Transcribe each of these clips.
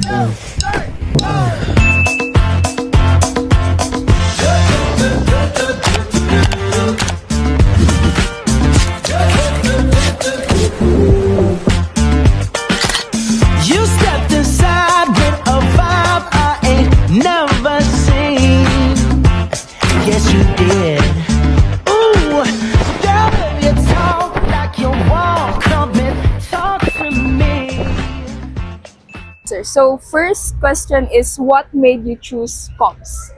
You stepped inside with a vibe I ain't never seen. Yes, you did. Ooh, girl, if you talk like you walk, come and talk to me. So first question is, what made you choose comms?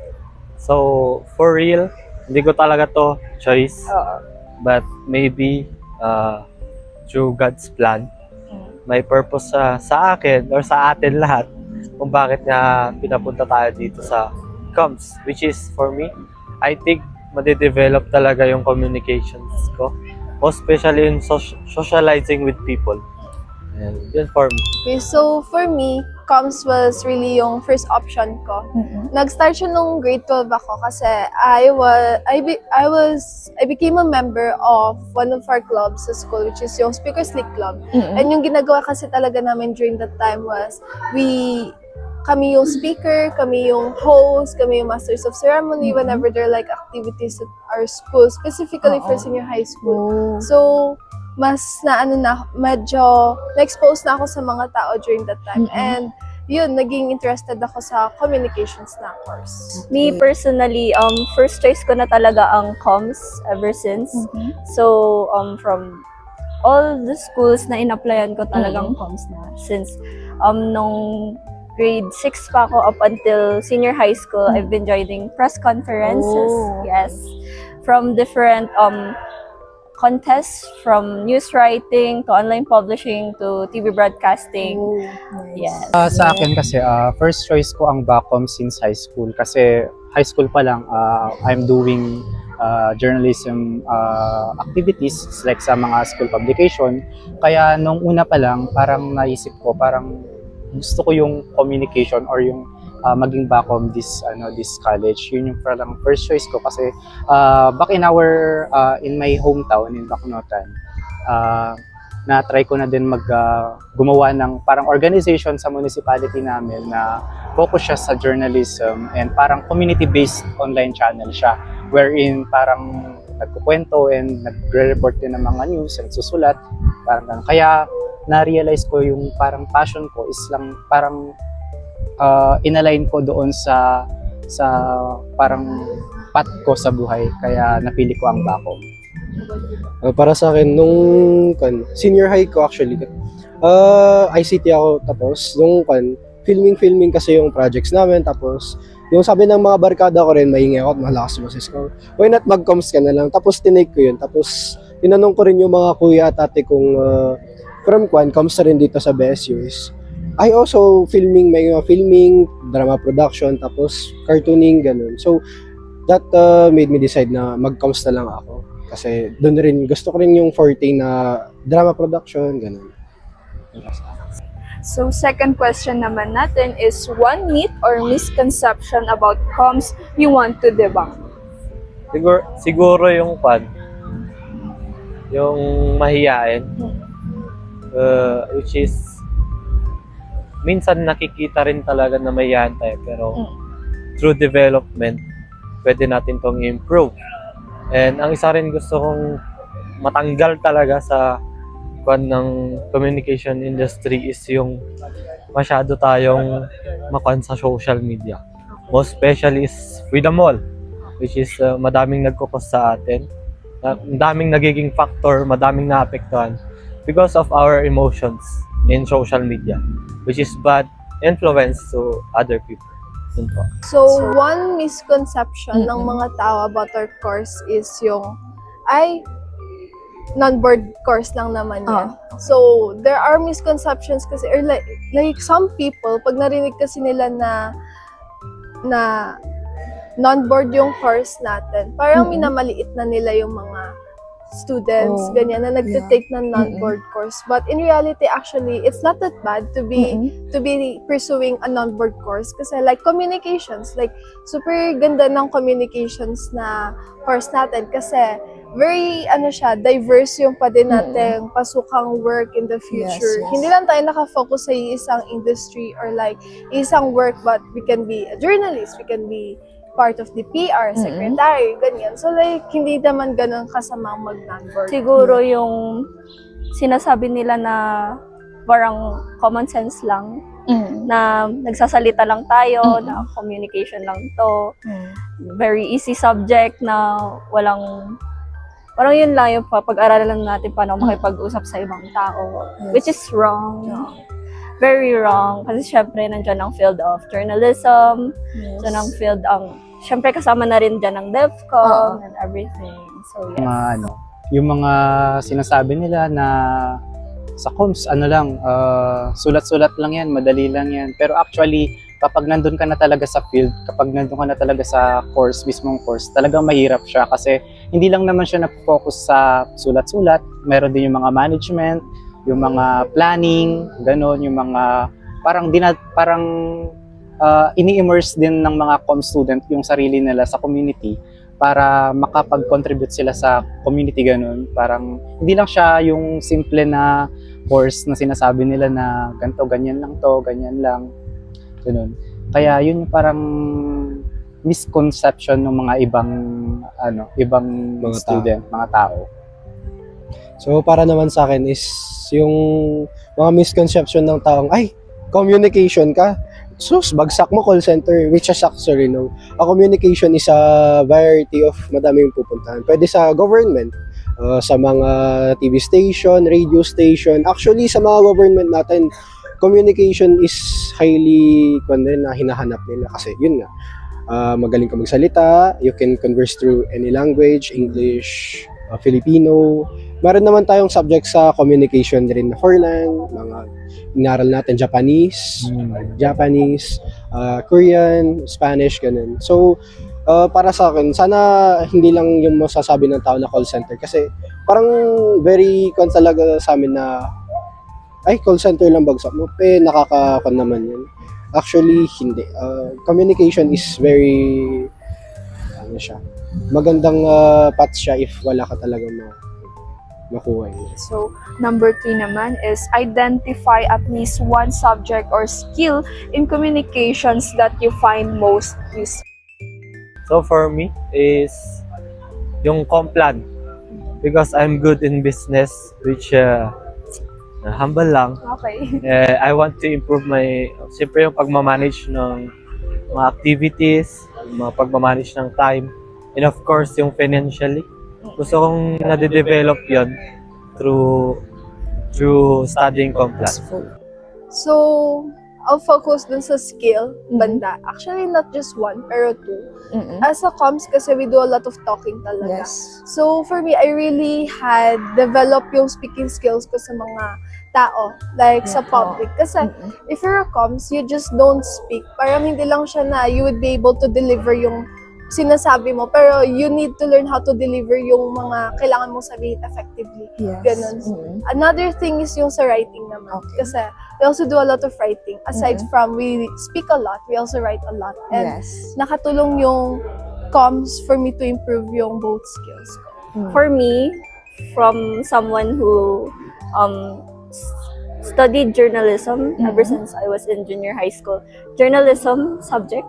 So, for real, hindi ko talaga to choice. But maybe through God's plan, may purpose sa akin or sa atin lahat kung bakit nga pinapunta tayo dito sa comms, which is for me, I think made-develop talaga yung communications ko, most especially in socializing with people. And yun for me. Okay, so for me, comms was really yung first option ko. Nag-start siya nung grade 12 ako kasi I became a member of one of our clubs sa school, which is yung Speakers League Club. And yung ginagawa kasi talaga namin during that time was kami yung speaker, kami yung host, kami yung masters of ceremony whenever there are like activities at our school, specifically for senior high school. So, mas medyo na-expose na ako sa mga tao during that time. And yun, naging interested ako sa communications na course. Me personally, first choice ko na talaga ang comms ever since. So, from all the schools na in-applyan ko talagang comms na. Since nung grade 6 pa ako up until senior high school, I've been joining press conferences. Yes. From different contests, from news writing to online publishing to TV broadcasting. Yes. Sa akin kasi, first choice ko ang Bacom since high school. Kasi high school pa lang, I'm doing journalism activities like sa mga school publication. Kaya nung una pa lang, parang naisip ko, parang gusto ko yung communication or yung maging Bacom this college. Yun yung parang first choice ko kasi back in my hometown in Bacnotan, na-try ko na din gumawa ng parang organization sa municipality namin na focus siya sa journalism and parang community-based online channel siya wherein parang nagkukwento and nagre-report din ng mga news and susulat. Parang kaya na-realize ko yung parang passion ko is lang parang inalign ko doon sa parang path ko sa buhay, kaya napili ko ang Bacom. Para sa akin, nung senior high ko actually, ICT ako, tapos nung filming kasi yung projects namin, tapos yung sabi ng mga barkada ko rin, maingay ako at malakas boses ko. Why not mag-comms ka na lang? Tapos tinake ko yun, tapos tinanong ko rin yung mga kuya at ate kong from comms na rin dito sa BSU is I also may filming, drama production, tapos cartooning, ganun. So, that made me decide na mag-comms na lang ako. Kasi doon rin, gusto ko rin yung forte na drama production, ganun. So, second question naman natin is, one myth or misconception about comms you want to debunk? Siguro yung yung mahiyain, which is minsan nakikita rin talaga na mahiyain tayo, pero through development, pwede natin tong improve. And ang isa rin gusto kong matanggal talaga sa ng communication industry is yung masyado tayong sa social media. Most especially is freedom all, which is madaming nagkukos sa atin. Madaming nagiging factor, madaming naapektuhan because of our emotions in social media, which is bad influence to other people. So, one misconception ng mga tao about our course is yung, non-board course lang naman yan. So, there are misconceptions kasi, or like some people, pag narinig kasi nila na non-board yung course natin, parang minamaliit na nila yung mga students, ganyan, na nagtitake ng non-board course. But in reality, actually, it's not that bad to be pursuing a non-board course kasi like communications, like super ganda ng communications na course natin kasi very siya, diverse yung pwede natin pasukang work in the future. Yes. Hindi lang tayo nakafocus sa isang industry or like isang work, but we can be a journalist, we can be part of the PR, secretary, ganyan. So like, hindi naman ganun kasamang mag-non-work. Siguro yung sinasabi nila na parang common sense lang, na nagsasalita lang tayo, na communication lang to, very easy subject na walang, parang yun lang yung pag-aralan lang natin paano makipag-usap sa ibang tao, which is wrong. Very wrong. Kasi syempre, nandyan ang field of journalism, dyan ang field syempre kasama na rin dyan ang DevCom and everything. So, yes. Mga yung mga sinasabi nila na sa comms, sulat-sulat lang yan, madali lang yan. Pero actually, kapag nandun ka na talaga sa field, kapag nandun ka na talaga sa mismong course, talagang mahirap siya kasi hindi lang naman siya nag-focus sa sulat-sulat. Meron din yung mga management, yung mga planning, gano'n, yung mga parang ini-immerse din ng mga comm student yung sarili nila sa community para makapag-contribute sila sa community, ganun. Parang hindi lang siya yung simple na course na sinasabi nila na ganito, ganyan lang to, ganyan lang, ganun. Kaya yun yung parang misconception ng mga ibang Mga student, mga tao. So para naman sa akin is yung mga misconception ng taong, ay, communication ka. Sus, bagsak mo call center, which is actually no. A communication is a variety of madaming pupuntahan. Pwede sa government, sa mga TV station, radio station. Actually, sa mga government natin, communication is highly na hinahanap nila kasi yun nga. Magaling ka magsalita, you can converse through any language, English, Filipino. Meron naman tayong subject sa communication rin na foreign, mga inaral natin Japanese, Korean, Spanish, ganun. So, para sa akin, sana hindi lang yung masasabi ng tao na call center kasi parang very talaga sa amin na ay, call center lang bagsak mo. Nakakakon naman yun. Actually, hindi. Communication is very, magandang path siya if wala ka talagang makuha yun. So, number 3 naman is identify at least one subject or skill in communications that you find most useful. So for me is yung Complan because I'm good in business, which humble lang. Okay. I want to improve siyempre yung pagmamanage ng mga activities, pagmamanage ng time, and of course yung financially. Gusto kong nade-develop yon through studying Complan. So, I'll focus dun sa skill, banda. Actually, not just one, pero two. As a comms, kasi we do a lot of talking talaga. Yes. So, for me, I really had developed yung speaking skills ko sa mga tao, like sa public. Kasi, if you're a comms, you just don't speak. Parang hindi lang siya na you would be able to deliver yung sinasabi mo, pero you need to learn how to deliver yung mga kailangan mong sabihin effectively. Yes. Ganun. Another thing is yung sa writing naman. Okay. Kasi we also do a lot of writing. Aside from we speak a lot, we also write a lot. And Yes. nakatulong yung comms for me to improve yung both skills ko. For me, from someone who studied journalism ever since I was in junior high school, journalism subject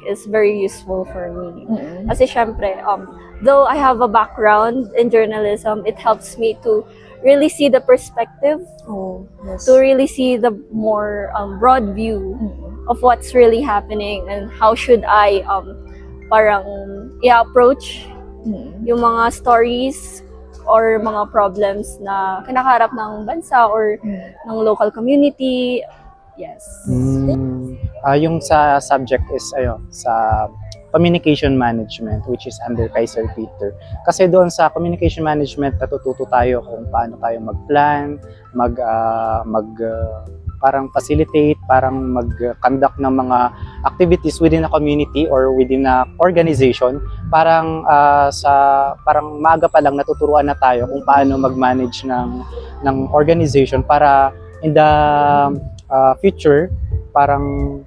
is very useful for me. Kasi syempre, though I have a background in journalism, it helps me to really see the perspective, Oh, yes. to really see the more broad view of what's really happening and how should I parang i-approach yung mga stories or mga problems na kinakaharap ng bansa or ng local community. Yes. Yung sa subject is sa communication management, which is under kay Sir Peter. Kasi doon sa communication management, natututo tayo kung paano tayo mag-plan, parang facilitate, parang mag-conduct ng mga activities within a community or within a organization. Parang parang maaga pa lang natuturuan na tayo kung paano mag-manage ng organization para in the future, parang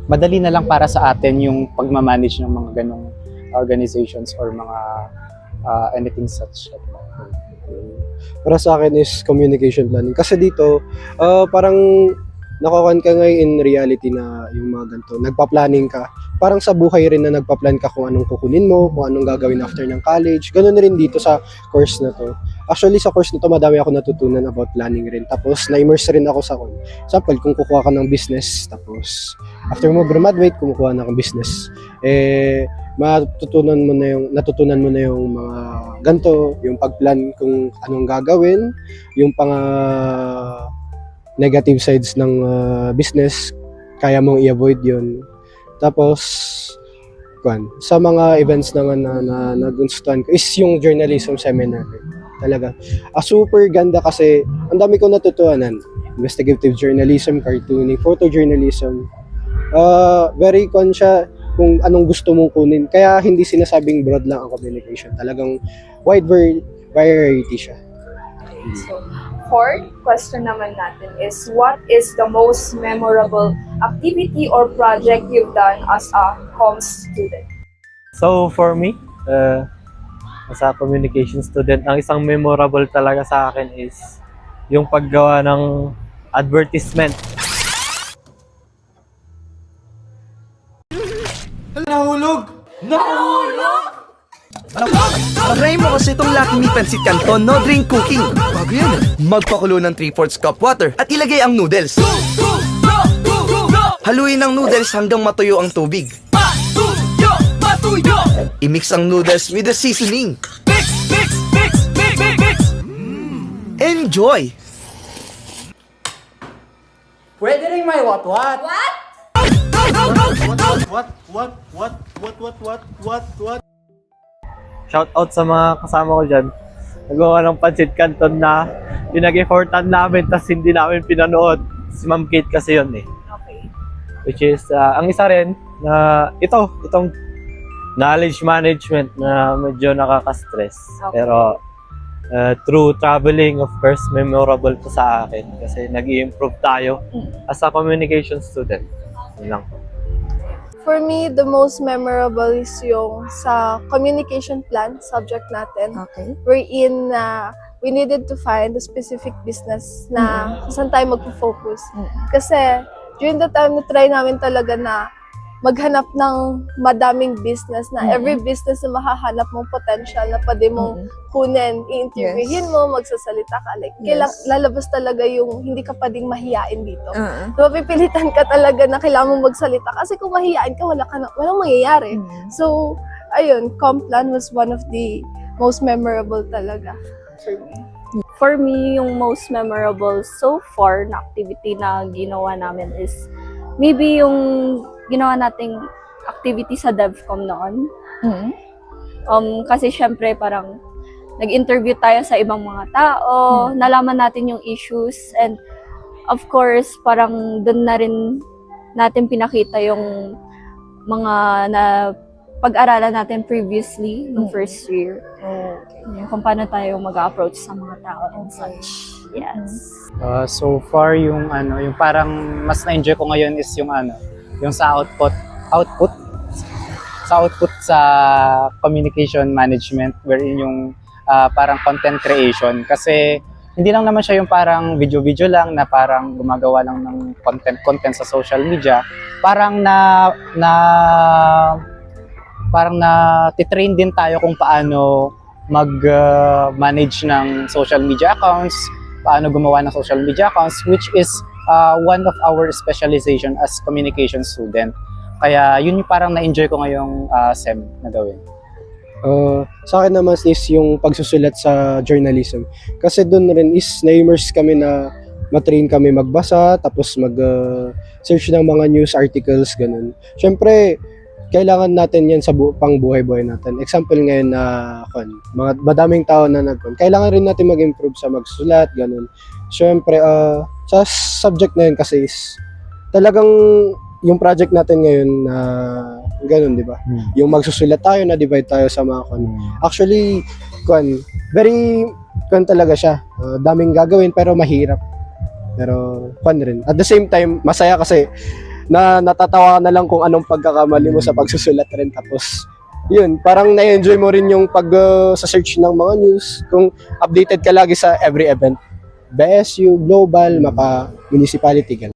madali na lang para sa atin yung pagmamanage ng mga ganong organizations or mga anything such like that. Para sa akin is communication planning. Kasi dito, parang nakukuhan ka ngayon in reality na yung mga ganito. Nagpa-planning ka. Parang sa buhay rin na nagpa-plan ka kung anong kukunin mo, kung anong gagawin after ng college. Ganun rin dito sa course na to. Actually, sa course na to, madami ako natutunan about planning rin. Tapos, na-immerse rin ako sa example, kung kukuha ka ng business, tapos after mo graduate, kumukuha na ng business. Natutunan mo na yung mga ganito, yung pagplan kung anong gagawin, yung negative sides ng business, kaya mong i-avoid yun. Tapos, sa mga events naman na nagustuhan ko is yung journalism seminar. Talaga. Super ganda kasi ang dami kong natutuhanan. Investigative journalism, cartooning, photojournalism. Very siya kung anong gusto mong kunin. Kaya hindi sinasabing broad lang ang communication. Talagang wide variety siya. So, fourth question naman natin is, what is the most memorable activity or project you've done as a comms student? So for me, as a communication student, ang isang memorable talaga sa akin is yung paggawa ng advertisement. Try mo kasi itong Lucky Me Pancit Canton no drink cooking. Bago yan. Magpakulo ng 3/4 cup water at ilagay ang noodles. Haluin ang noodles hanggang matuyo ang tubig. I-mix ang noodles with the seasoning. Enjoy! Pwede rin may what? Shout out sa mga kasama ko dyan. Nagawa ng pancit canton na pinag-effortan namin tas hindi namin pinanood. Si Ma'am Kate kasi yun eh. Okay. Which is, ang isa rin na itong knowledge management na medyo nakaka-stress. Okay. Pero through traveling, of course, memorable to sa akin kasi nag-i-improve tayo as a communication student. Yun lang. For me, the most memorable is yung sa communication plan subject natin. Okay. Wherein we needed to find a specific business na saan tayo magpo-focus. Kasi during the time na try namin talaga na maghanap ng madaming business na every business na mahahanap mong potential na pwede mong kunin, i-interviewin mo, magsasalita ka. Like, lalabas talaga yung hindi ka pwedeng mahiyain dito. Mapipilitan ka talaga na kailangan mong magsalita kasi kung mahiyain ka, walang mangyayari. So, ayun, Complan was one of the most memorable talaga for me. For me, yung most memorable so far na activity na ginawa namin is maybe yung ginawa nating activity sa DevCom noon. Kasi syempre parang nag-interview tayo sa ibang mga tao, nalaman natin yung issues, and of course, parang doon na rin natin pinakita yung mga na pag-aralan natin previously nung first year. Yung kung paano tayo mag-approach sa mga tao and such. Yes. So far yung parang mas na-enjoy ko ngayon is yung sa output sa communication management, wherein yung parang content creation, kasi hindi lang naman siya yung parang video lang na parang gumagawa lang ng content sa social media, parang titrain din tayo kung paano mag-manage ng social media accounts, paano gumawa ng social media accounts, which is one of our specialization as communication student. Kaya yun yung parang na-enjoy ko ngayong SEM na gawin. Sa akin naman is yung pagsusulat sa journalism. Kasi doon rin is na-immerse kami na matrain kami magbasa, tapos mag-search ng mga news articles, ganun. Siyempre, kailangan natin yan sa pang buhay-buhay natin. Example ngayon na madaming tao na kailangan rin natin mag-improve sa magsulat, ganun. Siyempre, sa subject na yun kasi is talagang yung project natin ngayon na ganun, di ba? Yung magsusulat tayo, na-divide tayo sa mga Actually, very talaga siya. Daming gagawin pero mahirap. Pero rin. At the same time, masaya kasi na natatawa ka na lang kung anong pagkakamali mo sa pagsusulat rin, tapos yun, parang na-enjoy mo rin yung pag sa search ng mga news, kung updated ka lagi sa every event. BSU, global, mapa, municipality, ganun.